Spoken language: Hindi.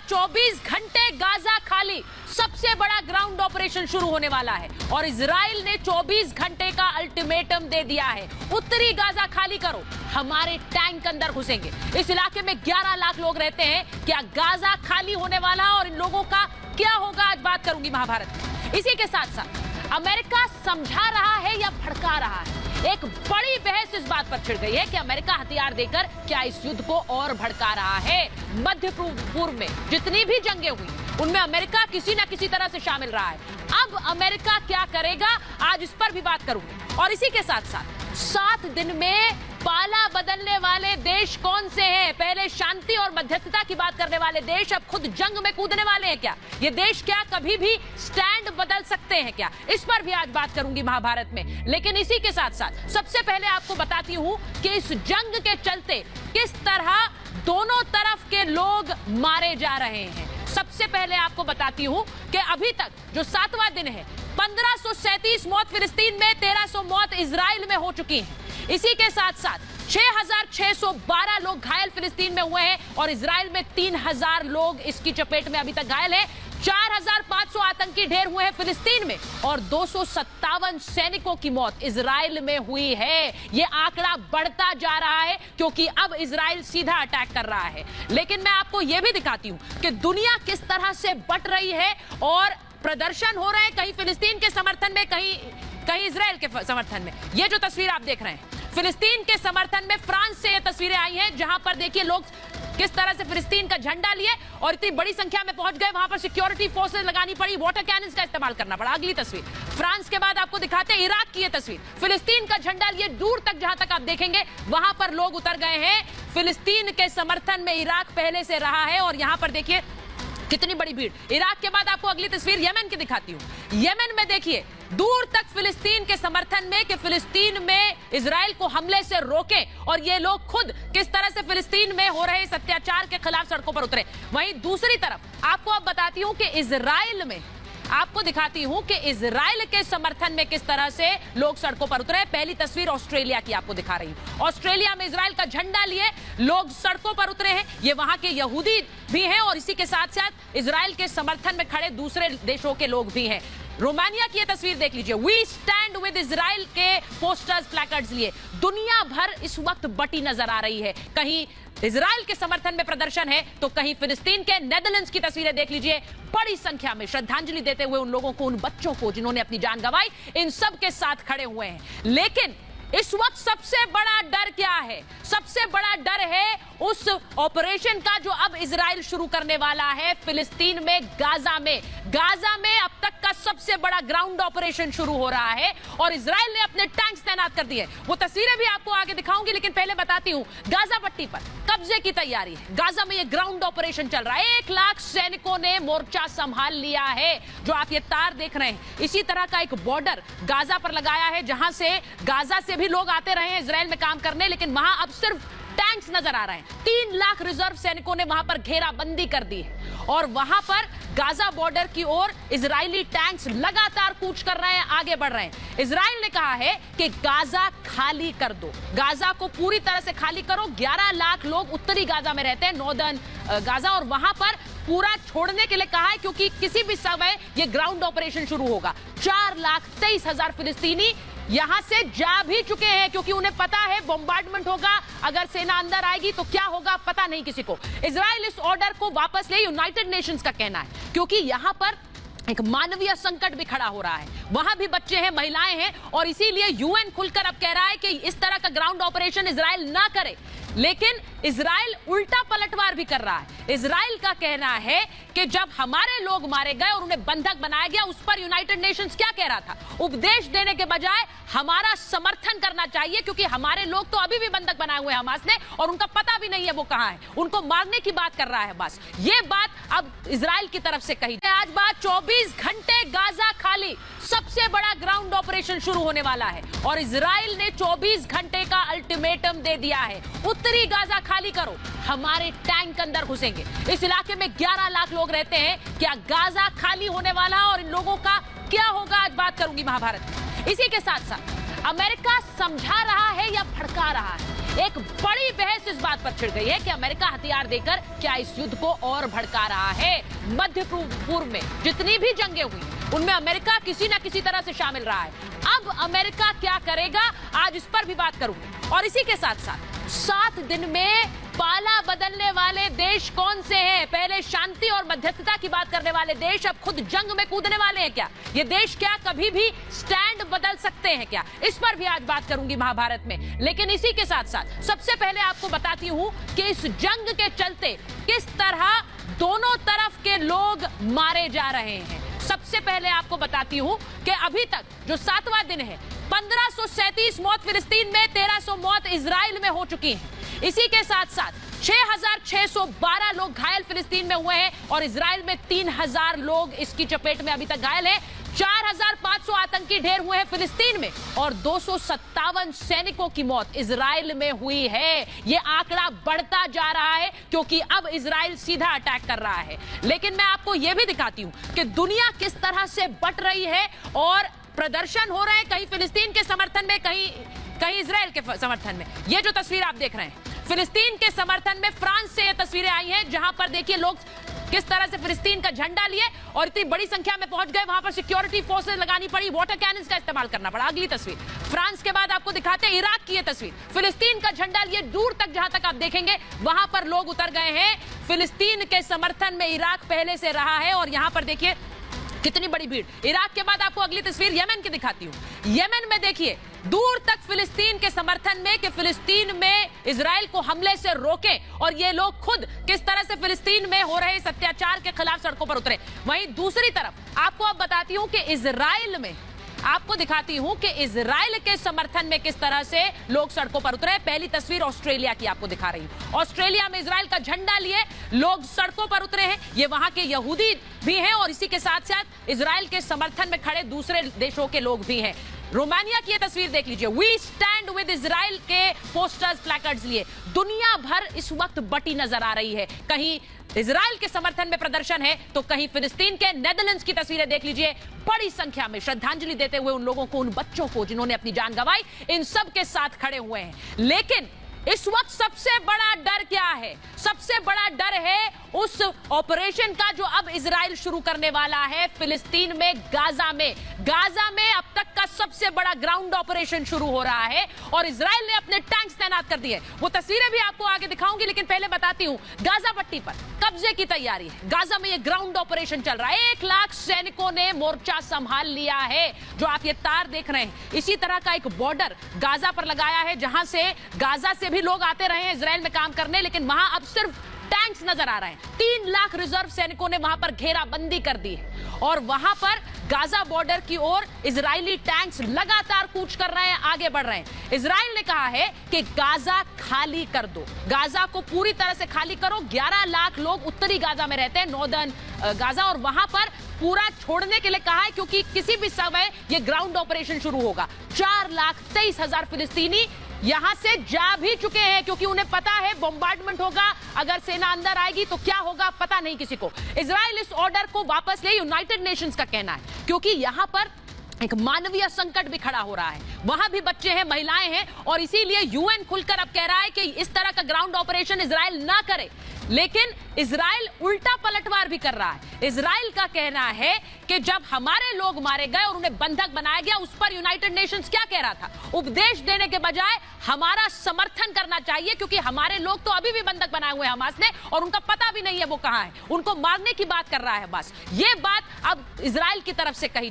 24 घंटे गाजा खाली, सबसे बड़ा ग्राउंड ऑपरेशन शुरू होने वाला है और इजराइल ने 24 घंटे का अल्टीमेटम दे दिया है। उत्तरी गाजा खाली करो, हमारे टैंक अंदर घुसेंगे। इस इलाके में 11 लाख लोग रहते हैं। क्या गाजा खाली होने वाला और इन लोगों का क्या होगा, आज बात करूंगी महाभारत में। इसी के साथ साथ अमेरिका समझा रहा है या भड़का रहा है, एक बड़ी बहस इस बात पर छिड़ गई है कि अमेरिका हथियार देकर क्या इस युद्ध को और भड़का रहा है। मध्य पूर्व में जितनी भी जंगें हुई उनमें अमेरिका किसी ना किसी तरह से शामिल रहा है। अब अमेरिका क्या करेगा, आज इस पर भी बात करूंगी। और इसी के साथ साथ 7 दिन में पाला बदलने वाले देश कौन से हैं? पहले शांति और मध्यस्थता की बात करने वाले देश अब खुद जंग में कूदने वाले हैं क्या? ये देश क्या कभी भी स्टैंड बदल सकते हैं क्या? इस पर भी आज बात करूंगी महाभारत में। लेकिन इसी के साथ साथ सबसे पहले आपको बताती हूं कि इस जंग के चलते किस तरह दोनों तरफ के लोग मारे जा रहे हैं। सबसे पहले आपको बताती हूं कि अभी तक जो 7वां दिन है, 1537 मौत फिलिस्तीन में, 1300 मौत इजराइल में हो चुकी हैं। इसी के साथ साथ 6612 लोग घायल फिलिस्तीन में हुए हैं और इजराइल में 3000 लोग इसकी चपेट में अभी तक घायल हैं। 4500 आतंकी ढेर हुए हैं फिलिस्तीन में और 257 सैनिकों की मौत इजराइल में हुई है। यह आंकड़ा बढ़ता जा रहा है क्योंकि अब इजराइल सीधा अटैक कर रहा है। लेकिन मैं आपको यह भी दिखाती हूं कि दुनिया किस तरह से बट रही है और प्रदर्शन हो रहे हैं, कहीं फिलिस्तीन के समर्थन में, कहीं इजराइल के समर्थन में। ये जो तस्वीर आप देख रहे हैं फिलिस्तीन के समर्थन में, फ्रांस से ये तस्वीरें आई हैं जहां पर देखिए लोग किस तरह से फिलिस्तीन का झंडा लिए और इतनी बड़ी संख्या में पहुंच गए। वहां पर सिक्योरिटी फोर्सेस लगानी पड़ी, वाटर कैनन्स का इस्तेमाल करना पड़ा। अगली तस्वीर फ्रांस के बाद आपको दिखाते हैं इराक की ये तस्वीर। फिलिस्तीन का झंडा लिए दूर तक जहां तक आप देखेंगे वहां पर लोग उतर गए हैं। फिलिस्तीन के समर्थन में इराक पहले से रहा है और यहां पर देखिए कितनी बड़ी भीड़। इराक के बाद आपको अगली तस्वीर यमन की दिखाती हूं। यमन में देखिए दूर तक फिलिस्तीन के समर्थन में कि फिलिस्तीन में इजराइल को हमले से रोकें और ये लोग खुद किस तरह से फिलिस्तीन में हो रहे इस अत्याचार के खिलाफ सड़कों पर उतरे। वहीं दूसरी तरफ आपको अब बताती हूं कि इजराइल में, आपको दिखाती हूं कि इजराइल के समर्थन में किस तरह से लोग सड़कों पर उतरे। पहली तस्वीर ऑस्ट्रेलिया की आपको दिखा रही हूं। ऑस्ट्रेलिया में इजराइल का झंडा लिए लोग सड़कों पर उतरे हैं। ये वहां के यहूदी भी हैं और इसी के साथ साथ इजराइल के समर्थन में खड़े दूसरे देशों के लोग भी हैं। रोमानिया की ये तस्वीर देख लीजिए, वी स्टैंड विद इजराइल के पोस्टर्स, प्लैकार्ड्स लिए दुनिया भर इस वक्त बटी नजर आ रही है। कहीं इजराइल के समर्थन में प्रदर्शन है तो कहीं फिलिस्तीन के। नेदरलैंड्स की तस्वीरें देख लीजिए, बड़ी संख्या में श्रद्धांजलि देते हुए उन लोगों को, उन बच्चों को जिन्होंने अपनी जान गंवाई, इन सब के साथ खड़े हुए हैं। लेकिन इस वक्त सबसे बड़ा डर क्या है? सबसे बड़ा डर है उस ऑपरेशन का जो अब इजराइल शुरू करने वाला है फिलिस्तीन में, गाजा में। गाजा में अब तक का सबसे बड़ा ग्राउंड ऑपरेशन शुरू हो रहा है और इजराइल ने अपने टैंक्स तैनात कर दिए। वो तस्वीरें भी आपको आगे दिखाऊंगी, लेकिन पहले बताती हूं गाजा पट्टी पर कब्जे की तैयारी है। गाजा में ये ग्राउंड ऑपरेशन चल रहा है। 1 लाख सैनिकों ने मोर्चा संभाल लिया है। जो आप ये तार देख रहे हैं, इसी तरह का एक बॉर्डर गाजा पर लगाया है जहां से गाजा से भी लोग आते रहे हैं इजराइल में काम करने, लेकिन वहां अब सिर्फ टैंक्स नजर आ रहे हैं। 3 लाख रिजर्व सैनिकों ने वहां पर घेराबंदी कर दी है और वहां पर गाजा बॉर्डर की ओर इजरायली टैंक्स लगातार कूच कर रहे हैं, आगे बढ़ रहे हैं। इजराइल ने कहा है कि गाजा खाली कर दो, गाजा को पूरी तरह से खाली करो। 11 लाख लोग उत्तरी गाजा में रहते हैं, नॉर्दर्न गाजा, और वहां पर पूरा छोड़ने के लिए कहा है क्योंकि किसी भी समय यह ग्राउंड ऑपरेशन शुरू होगा। 4,23,000 फिलिस्तीनी यहां से जा भी चुके हैं क्योंकि उन्हें पता है बॉम्बार्डमेंट होगा, अगर सेना अंदर आएगी तो क्या होगा पता नहीं किसी को। इजराइल इस ऑर्डर को वापस ले, यूनाइटेड नेशंस का कहना है, क्योंकि यहां पर एक मानवीय संकट भी खड़ा हो रहा है। वहां भी बच्चे हैं, महिलाएं हैं और इसीलिए यूएन खुलकर अब कह रहा है कि इस तरह का ग्राउंड ऑपरेशन इजराइल ना करे। लेकिन इजराइल उल्टा पलटवार भी कर रहा है। इजराइल का कहना है कि जब हमारे लोग मारे गए और उन्हें बंधक बनाया गया, उस पर यूनाइटेड नेशंस क्या कह रहा था? उपदेश देने के बजाय हमारा समर्थन करना चाहिए क्योंकि हमारे लोग तो अभी भी बंधक बनाए हुए हैं हमास ने और उनका पता भी नहीं है वो कहां है। उनको मारने की बात कर रहा है बस। ये बात अब इजराइल की तरफ से कही। आज बात 24 घंटे गाजा खाली, सबसे बड़ा ग्राउंड ऑपरेशन शुरू होने वाला है और इजराइल ने 24 घंटे का अल्टीमेटम दे दिया है। उत्तरी गाजा खाली करो, हमारे टैंक अंदर घुसेंगे। इस इलाके में 11 लाख लोग रहते हैं। क्या गाजा खाली होने वाला और इन लोगों का क्या होगा, आज बात करूंगी महाभारत में। इसी के साथ साथ अमेरिका समझा रहा है या भड़का रहा है, एक बड़ी बहस इस बात पर छिड़ गई है कि अमेरिका हथियार देकर क्या इस युद्ध को और भड़का रहा है। मध्य पूर्व में जितनी भी जंगें हुई उनमें अमेरिका किसी न किसी तरह से शामिल रहा है। अब अमेरिका क्या करेगा, आज इस पर भी बात करूंगी। और इसी के साथ साथ 7 दिन में पाला बदलने वाले देश कौन से हैं? पहले शांति और मध्यस्थता की बात करने वाले देश अब खुद जंग में कूदने वाले हैं क्या? ये देश क्या कभी भी स्टैंड बदल सकते हैं क्या? इस पर भी आज बात करूंगी महाभारत में। लेकिन इसी के साथ साथ सबसे पहले आपको बताती हूं कि इस जंग के चलते किस तरह दोनों तरफ के लोग मारे जा रहे हैं। सबसे पहले आपको बताती हूं कि अभी तक जो 7वां दिन है, 1537 मौत फिलिस्तीन में, 1300 मौत इजराइल में हो चुकी हैं। इसी के साथ साथ 6612 लोग घायल फिलिस्तीन में हुए हैं और इजराइल में 3000 लोग इसकी चपेट में अभी तक घायल हैं। 4500 आतंकी ढेर हुए हैं फिलिस्तीन में और 257 सैनिकों की मौत इजराइल में हुई है। यह आंकड़ा बढ़ता जा रहा है क्योंकि अब इजराइल सीधा अटैक कर रहा है। लेकिन मैं आपको यह भी दिखाती हूं कि दुनिया किस तरह से बट रही है और प्रदर्शन हो रहे हैं, कहीं फिलिस्तीन के समर्थन में, कहीं इजराइल के समर्थन में। ये जो तस्वीर आप देख रहे हैं फिलिस्तीन के समर्थन में, फ्रांस से ये तस्वीरें आई हैं जहां पर देखिए लोग किस तरह से फिलिस्तीन का झंडा लिए और इतनी बड़ी संख्या में पहुंच गए। वहां पर सिक्योरिटी फोर्सेस लगानी पड़ी, वाटर कैनन्स का इस्तेमाल करना पड़ा। अगली तस्वीर फ्रांस के बाद आपको दिखाते हैं इराक की ये तस्वीर। फिलिस्तीन का झंडा लिए दूर तक, जहां तक आप देखेंगे वहां पर लोग उतर गए हैं। फिलिस्तीन के समर्थन में इराक पहले से रहा है और यहां पर देखिए कितनी बड़ी भीड़। इराक के बाद आपको अगली तस्वीर येमेन की दिखाती हूं। येमेन में देखिए दूर तक फिलिस्तीन के समर्थन में कि फिलिस्तीन में इजराइल को हमले से रोकें और ये लोग खुद किस तरह से फिलिस्तीन में हो रहे इस अत्याचार के खिलाफ सड़कों पर उतरे। वहीं दूसरी तरफ आपको अब बताती हूं कि इजराइल में, आपको दिखाती हूं कि इजराइल के समर्थन में किस तरह से लोग सड़कों पर उतरे। पहली तस्वीर ऑस्ट्रेलिया की आपको दिखा रही हूं। ऑस्ट्रेलिया में इजराइल का झंडा लिए लोग सड़कों पर उतरे हैं। ये वहां के यहूदी भी हैं और इसी के साथ साथ इजराइल के समर्थन में खड़े दूसरे देशों के लोग भी हैं। रोमानिया की ये तस्वीर देख लीजिए, वी स्टैंड विद इजराइल के पोस्टर्स, प्लैकार्ड्स लिए दुनिया भर इस वक्त बटी नजर आ रही है। कहीं इजराइल के समर्थन में प्रदर्शन है तो कहीं फिलिस्तीन के। नेदरलैंड्स की तस्वीरें देख लीजिए, बड़ी संख्या में श्रद्धांजलि देते हुए उन लोगों को, उन बच्चों को जिन्होंने अपनी जान गंवाई, इन सब के साथ खड़े हुए हैं। लेकिन इस वक्त सबसे बड़ा डर क्या है? सबसे बड़ा डर है उस ऑपरेशन का जो अब इजराइल शुरू करने वाला है फिलिस्तीन में, गाजा में। गाजा में अब तक का सबसे बड़ा ग्राउंड ऑपरेशन शुरू हो रहा है और इजराइल ने अपने टैंक्स तैनात कर दिए। वो तस्वीरें भी आपको आगे दिखाऊंगी, लेकिन पहले बताती हूं गाजा पट्टी पर कब्जे की तैयारी है। गाजा में ये ग्राउंड ऑपरेशन चल रहा है। 1 लाख सैनिकों ने मोर्चा संभाल लिया है। जो आप ये तार देख रहे हैं, इसी तरह का एक बॉर्डर गाजा पर लगाया है जहां से गाजा से भी लोग आते रहे हैं इजराइल में काम करने, लेकिन वहां अब सिर्फ टैंक्स नजर आ रहे हैं। 3 लाख रिजर्व सैनिकों ने वहां पर घेराबंदी कर दी है और वहां पर गाजा बॉर्डर की ओर इजरायली टैंक्स लगातार कूच कर रहे हैं, आगे बढ़ रहे हैं। इजराइल ने कहा है कि गाजा खाली कर दो, गाजा को पूरी तरह से खाली करो। 11 लाख लोग उत्तरी गाजा में रहते हैं, नॉर्दर्न गाजा, और वहां पर पूरा छोड़ने के लिए कहा है क्योंकि किसी भी समय यह ग्राउंड ऑपरेशन शुरू होगा। 4,23,000 फिलिस्तीनी यहां से जा भी चुके हैं क्योंकि उन्हें पता है बॉम्बार्डमेंट होगा, अगर सेना अंदर आएगी तो क्या होगा पता नहीं किसी को। इजराइल इस ऑर्डर को वापस ले, यूनाइटेड नेशंस का कहना है, क्योंकि यहां पर एक मानवीय संकट भी खड़ा हो रहा है। वहां भी बच्चे हैं, महिलाएं हैं और इसीलिए यूएन खुलकर अब कह रहा है कि इस तरह का ग्राउंड ऑपरेशन इजराइल ना करे। लेकिन इजराइल उल्टा पलटवार भी कर रहा है। इजराइल का कहना है कि जब हमारे लोग मारे गए और उन्हें बंधक बनाया गया, उस पर यूनाइटेड नेशंस क्या कह रहा था? उपदेश देने के बजाय हमारा समर्थन करना चाहिए क्योंकि हमारे लोग तो अभी भी बंधक बनाए हुए हैं हमास ने और उनका पता भी नहीं है वो कहां है। उनको मारने की बात कर रहा है बस। ये बात अब इजराइल की तरफ से कही